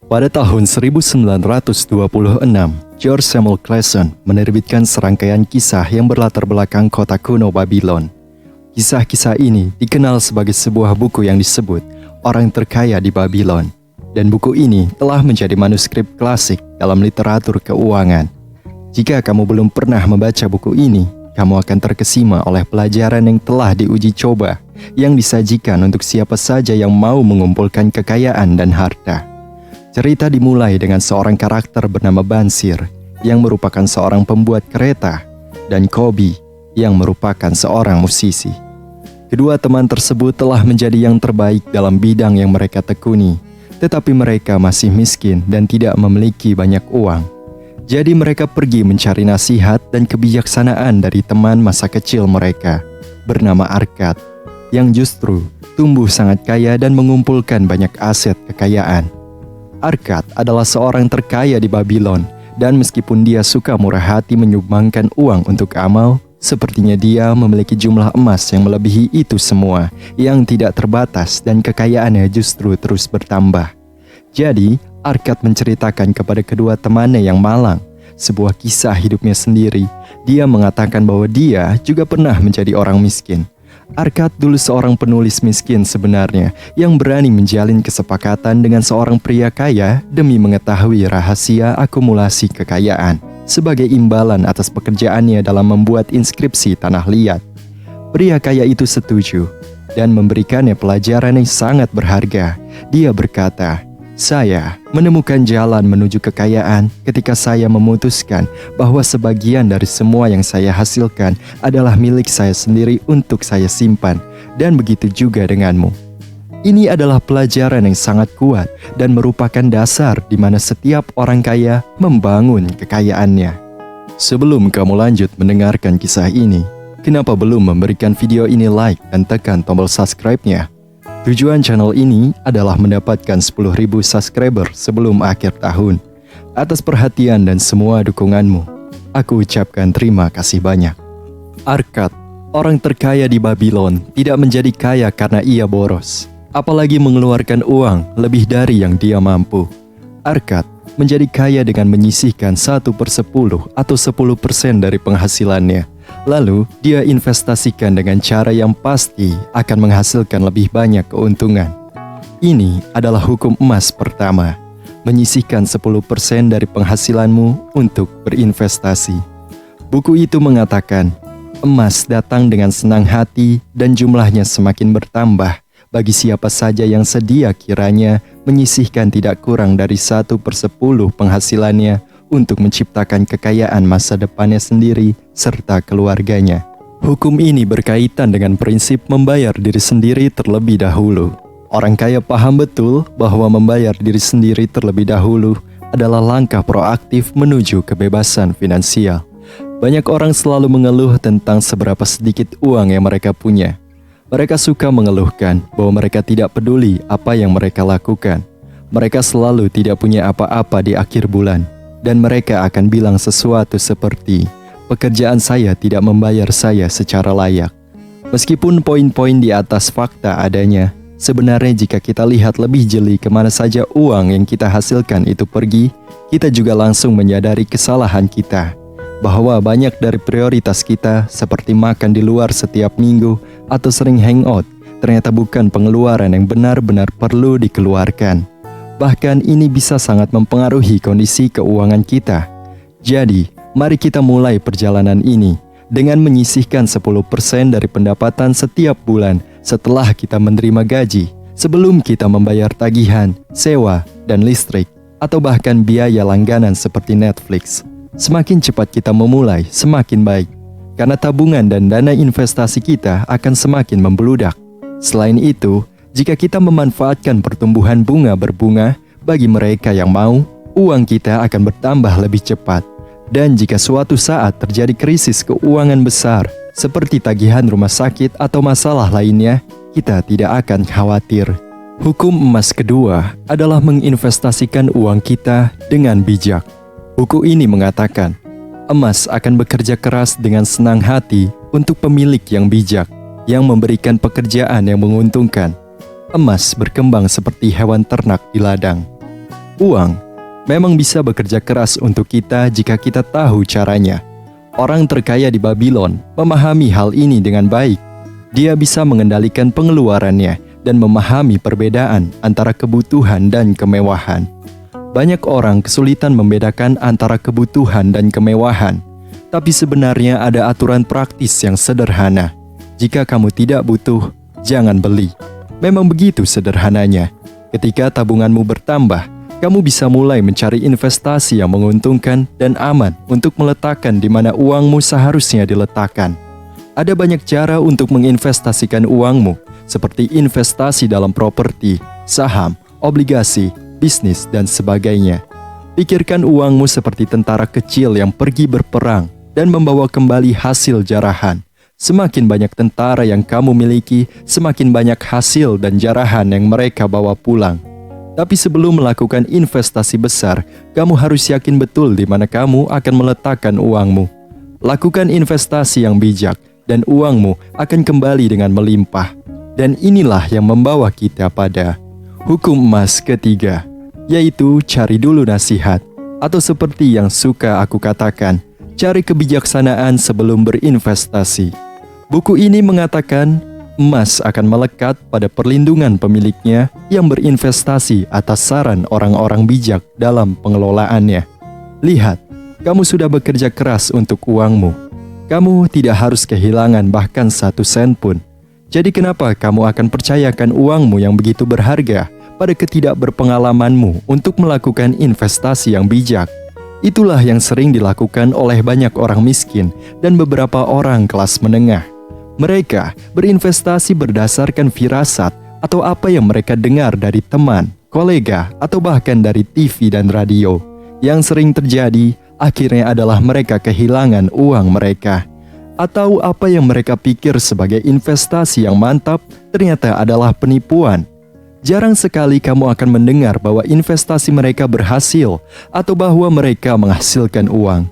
Pada tahun 1926, George Samuel Clason menerbitkan serangkaian kisah yang berlatar belakang kota kuno Babylon. Kisah-kisah ini dikenal sebagai sebuah buku yang disebut Orang Terkaya di Babylon. Dan buku ini telah menjadi manuskrip klasik dalam literatur keuangan. Jika kamu belum pernah membaca buku ini, kamu akan terkesima oleh pelajaran yang telah diuji coba, yang disajikan untuk siapa saja yang mau mengumpulkan kekayaan dan harta. Cerita dimulai dengan seorang karakter bernama Bansir, yang merupakan seorang pembuat kereta, dan Kobi, yang merupakan seorang musisi. Kedua teman tersebut telah menjadi yang terbaik dalam bidang yang mereka tekuni, tetapi mereka masih miskin dan tidak memiliki banyak uang. Jadi mereka pergi mencari nasihat dan kebijaksanaan dari teman masa kecil mereka, bernama Arkad, yang justru tumbuh sangat kaya dan mengumpulkan banyak aset kekayaan. Arkad adalah seorang terkaya di Babylon, dan meskipun dia suka murah hati menyumbangkan uang untuk amal, sepertinya dia memiliki jumlah emas yang melebihi itu semua, yang tidak terbatas, dan kekayaannya justru terus bertambah. Jadi, Arkad menceritakan kepada kedua temannya yang malang sebuah kisah hidupnya sendiri. Dia mengatakan bahwa dia juga pernah menjadi orang miskin. Arkad dulu seorang penulis miskin sebenarnya, yang berani menjalin kesepakatan dengan seorang pria kaya demi mengetahui rahasia akumulasi kekayaan, sebagai imbalan atas pekerjaannya dalam membuat inskripsi tanah liat. Pria kaya itu setuju dan memberikannya pelajaran yang sangat berharga. Dia berkata, "Saya menemukan jalan menuju kekayaan ketika saya memutuskan bahwa sebagian dari semua yang saya hasilkan adalah milik saya sendiri untuk saya simpan, dan begitu juga denganmu." Ini adalah pelajaran yang sangat kuat dan merupakan dasar di mana setiap orang kaya membangun kekayaannya. Sebelum kamu lanjut mendengarkan kisah ini, kenapa belum memberikan video ini like dan tekan tombol subscribe-nya? Tujuan channel ini adalah mendapatkan 10.000 subscriber sebelum akhir tahun. Atas perhatian dan semua dukunganmu, aku ucapkan terima kasih banyak. Arkad, orang terkaya di Babylon, tidak menjadi kaya karena ia boros, apalagi mengeluarkan uang lebih dari yang dia mampu. Arkad menjadi kaya dengan menyisihkan 1/10 atau 10% dari penghasilannya. Lalu, dia investasikan dengan cara yang pasti akan menghasilkan lebih banyak keuntungan. Ini adalah hukum emas pertama, menyisihkan 10% dari penghasilanmu untuk berinvestasi. Buku itu mengatakan, emas datang dengan senang hati dan jumlahnya semakin bertambah bagi siapa saja yang sedia kiranya menyisihkan tidak kurang dari 1/10 penghasilannya untuk menciptakan kekayaan masa depannya sendiri serta keluarganya. Hukum ini berkaitan dengan prinsip membayar diri sendiri terlebih dahulu. Orang kaya paham betul bahwa membayar diri sendiri terlebih dahulu adalah langkah proaktif menuju kebebasan finansial. Banyak orang selalu mengeluh tentang seberapa sedikit uang yang mereka punya. Mereka suka mengeluhkan bahwa mereka tidak peduli apa yang mereka lakukan. Mereka selalu tidak punya apa-apa di akhir bulan. Dan mereka akan bilang sesuatu seperti, "Pekerjaan saya tidak membayar saya secara layak." Meskipun poin-poin di atas fakta adanya, sebenarnya jika kita lihat lebih jeli kemana saja uang yang kita hasilkan itu pergi, kita juga langsung menyadari kesalahan kita. Bahwa banyak dari prioritas kita, seperti makan di luar setiap minggu atau sering hangout, ternyata bukan pengeluaran yang benar-benar perlu dikeluarkan. Bahkan ini bisa sangat mempengaruhi kondisi keuangan kita. Jadi, mari kita mulai perjalanan ini dengan menyisihkan 10% dari pendapatan setiap bulan setelah kita menerima gaji, sebelum kita membayar tagihan, sewa, dan listrik, atau bahkan biaya langganan seperti Netflix. Semakin cepat kita memulai, semakin baik, karena tabungan dan dana investasi kita akan semakin membludak. Selain itu, jika kita memanfaatkan pertumbuhan bunga berbunga, bagi mereka yang mau, uang kita akan bertambah lebih cepat. Dan jika suatu saat terjadi krisis keuangan besar, seperti tagihan rumah sakit atau masalah lainnya, kita tidak akan khawatir. Hukum emas kedua adalah menginvestasikan uang kita dengan bijak. Buku ini mengatakan, emas akan bekerja keras dengan senang hati untuk pemilik yang bijak, yang memberikan pekerjaan yang menguntungkan. Emas berkembang seperti hewan ternak di ladang. Uang memang bisa bekerja keras untuk kita jika kita tahu caranya. Orang terkaya di Babylon memahami hal ini dengan baik. Dia bisa mengendalikan pengeluarannya dan memahami perbedaan antara kebutuhan dan kemewahan. Banyak orang kesulitan membedakan antara kebutuhan dan kemewahan. Tapi sebenarnya ada aturan praktis yang sederhana. Jika kamu tidak butuh, jangan beli. Memang begitu sederhananya. Ketika tabunganmu bertambah, kamu bisa mulai mencari investasi yang menguntungkan dan aman untuk meletakkan di mana uangmu seharusnya diletakkan. Ada banyak cara untuk menginvestasikan uangmu, seperti investasi dalam properti, saham, obligasi, bisnis, dan sebagainya. Pikirkan uangmu seperti tentara kecil yang pergi berperang dan membawa kembali hasil jarahan. Semakin banyak tentara yang kamu miliki, semakin banyak hasil dan jarahan yang mereka bawa pulang. Tapi sebelum melakukan investasi besar, kamu harus yakin betul di mana kamu akan meletakkan uangmu. Lakukan investasi yang bijak, dan uangmu akan kembali dengan melimpah. Dan inilah yang membawa kita pada hukum emas ketiga, yaitu cari dulu nasihat. Atau seperti yang suka aku katakan, cari kebijaksanaan sebelum berinvestasi. Buku ini mengatakan, emas akan melekat pada perlindungan pemiliknya yang berinvestasi atas saran orang-orang bijak dalam pengelolaannya. Lihat, kamu sudah bekerja keras untuk uangmu. Kamu tidak harus kehilangan bahkan 1 sen pun. Jadi kenapa kamu akan percayakan uangmu yang begitu berharga pada ketidakberpengalamanmu untuk melakukan investasi yang bijak? Itulah yang sering dilakukan oleh banyak orang miskin dan beberapa orang kelas menengah. Mereka berinvestasi berdasarkan firasat atau apa yang mereka dengar dari teman, kolega, atau bahkan dari TV dan radio. Yang sering terjadi akhirnya adalah mereka kehilangan uang mereka. Atau apa yang mereka pikir sebagai investasi yang mantap ternyata adalah penipuan. Jarang sekali kamu akan mendengar bahwa investasi mereka berhasil atau bahwa mereka menghasilkan uang.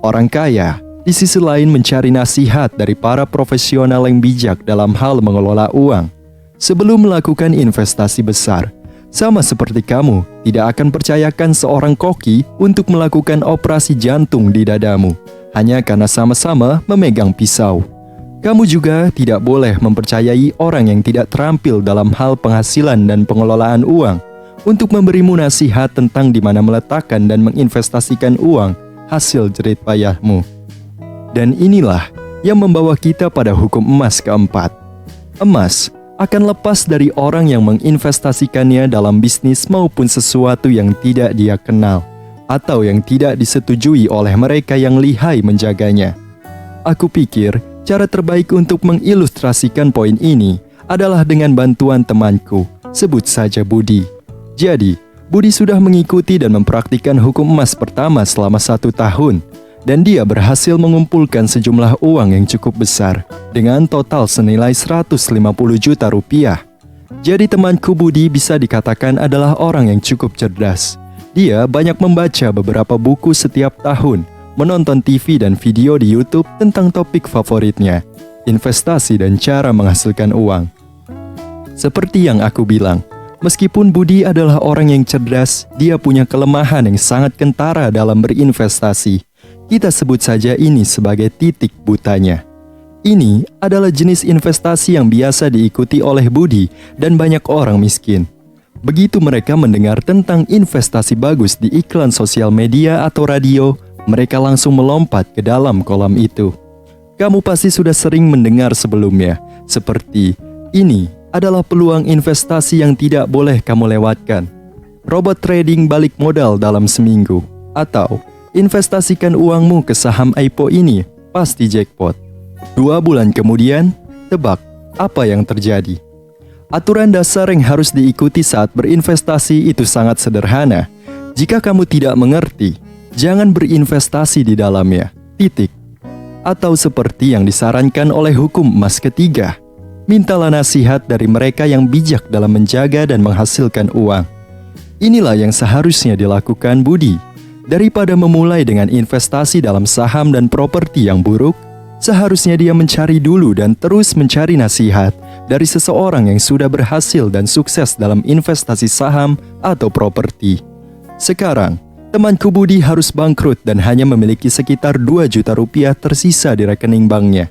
Orang kaya di sisi lain mencari nasihat dari para profesional yang bijak dalam hal mengelola uang. Sebelum melakukan investasi besar, sama seperti kamu tidak akan percayakan seorang koki untuk melakukan operasi jantung di dadamu, hanya karena sama-sama memegang pisau. Kamu juga tidak boleh mempercayai orang yang tidak terampil dalam hal penghasilan dan pengelolaan uang untuk memberimu nasihat tentang di mana meletakkan dan menginvestasikan uang hasil jerih payahmu. Dan inilah yang membawa kita pada hukum emas keempat. Emas akan lepas dari orang yang menginvestasikannya dalam bisnis maupun sesuatu yang tidak dia kenal atau yang tidak disetujui oleh mereka yang lihai menjaganya. Aku pikir cara terbaik untuk mengilustrasikan poin ini adalah dengan bantuan temanku, sebut saja Budi. Jadi, Budi sudah mengikuti dan mempraktikkan hukum emas pertama selama 1 tahun. Dan dia berhasil mengumpulkan sejumlah uang yang cukup besar dengan total senilai 150 juta rupiah. Jadi temanku Budi bisa dikatakan adalah orang yang cukup cerdas. Dia banyak membaca beberapa buku setiap tahun, menonton TV dan video di YouTube tentang topik favoritnya, investasi dan cara menghasilkan uang. Seperti yang aku bilang, meskipun Budi adalah orang yang cerdas, dia punya kelemahan yang sangat kentara dalam berinvestasi. Kita sebut saja ini sebagai titik butanya. Ini adalah jenis investasi yang biasa diikuti oleh Budi dan banyak orang miskin. Begitu mereka mendengar tentang investasi bagus di iklan sosial media atau radio, mereka langsung melompat ke dalam kolam itu. Kamu pasti sudah sering mendengar sebelumnya, seperti ini adalah peluang investasi yang tidak boleh kamu lewatkan. Robot trading balik modal dalam seminggu, atau investasikan uangmu ke saham IPO ini, pasti jackpot. 2 bulan kemudian, tebak apa yang terjadi. Aturan dasar yang harus diikuti saat berinvestasi itu sangat sederhana. Jika kamu tidak mengerti, jangan berinvestasi di dalamnya, titik. Atau seperti yang disarankan oleh hukum emas ketiga, mintalah nasihat dari mereka yang bijak dalam menjaga dan menghasilkan uang. Inilah yang seharusnya dilakukan Budi. Daripada memulai dengan investasi dalam saham dan properti yang buruk, seharusnya dia mencari dulu dan terus mencari nasihat dari seseorang yang sudah berhasil dan sukses dalam investasi saham atau properti. Sekarang, temanku Budi harus bangkrut dan hanya memiliki sekitar 2 juta rupiah tersisa di rekening banknya.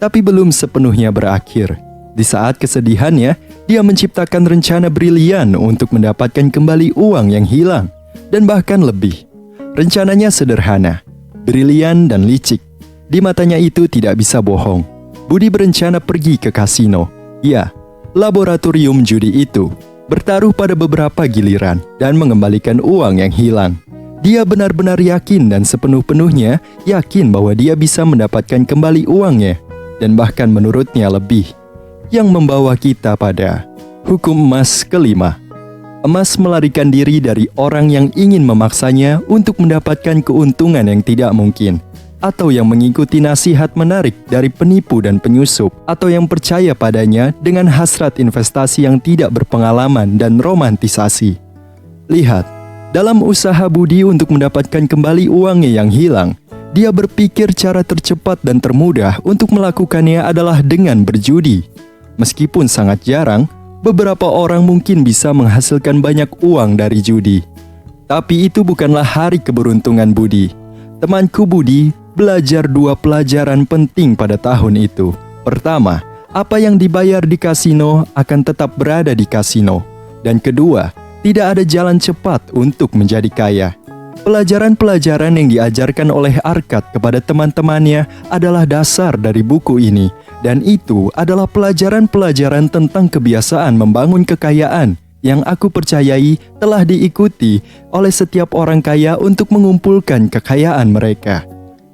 Tapi belum sepenuhnya berakhir. Di saat kesedihannya, dia menciptakan rencana brilian untuk mendapatkan kembali uang yang hilang, dan bahkan lebih. Rencananya sederhana, brilian dan licik. Di matanya itu tidak bisa bohong. Budi berencana pergi ke kasino. Ya, laboratorium judi itu. Bertaruh pada beberapa giliran dan mengembalikan uang yang hilang. Dia benar-benar yakin dan sepenuh-penuhnya yakin bahwa dia bisa mendapatkan kembali uangnya. Dan bahkan menurutnya lebih. Yang membawa kita pada hukum emas kelima. Emas melarikan diri dari orang yang ingin memaksanya untuk mendapatkan keuntungan yang tidak mungkin, atau yang mengikuti nasihat menarik dari penipu dan penyusup, atau yang percaya padanya dengan hasrat investasi yang tidak berpengalaman dan romantisasi. Lihat, dalam usaha Budi untuk mendapatkan kembali uangnya yang hilang, dia berpikir cara tercepat dan termudah untuk melakukannya adalah dengan berjudi. Meskipun sangat jarang, beberapa orang mungkin bisa menghasilkan banyak uang dari judi. Tapi itu bukanlah hari keberuntungan Budi. Temanku Budi belajar 2 pelajaran penting pada tahun itu. Pertama, apa yang dibayar di kasino akan tetap berada di kasino. Dan kedua, tidak ada jalan cepat untuk menjadi kaya. Pelajaran-pelajaran yang diajarkan oleh Arkad kepada teman-temannya adalah dasar dari buku ini. Dan itu adalah pelajaran-pelajaran tentang kebiasaan membangun kekayaan yang aku percayai telah diikuti oleh setiap orang kaya untuk mengumpulkan kekayaan mereka.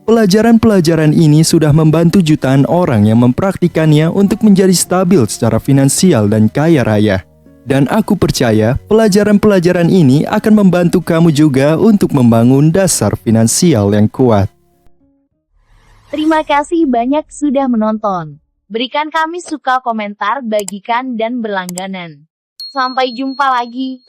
Pelajaran-pelajaran ini sudah membantu jutaan orang yang mempraktikannya untuk menjadi stabil secara finansial dan kaya raya. Dan aku percaya pelajaran-pelajaran ini akan membantu kamu juga untuk membangun dasar finansial yang kuat. Terima kasih banyak sudah menonton. Berikan kami suka, komentar, bagikan, dan berlangganan. Sampai jumpa lagi.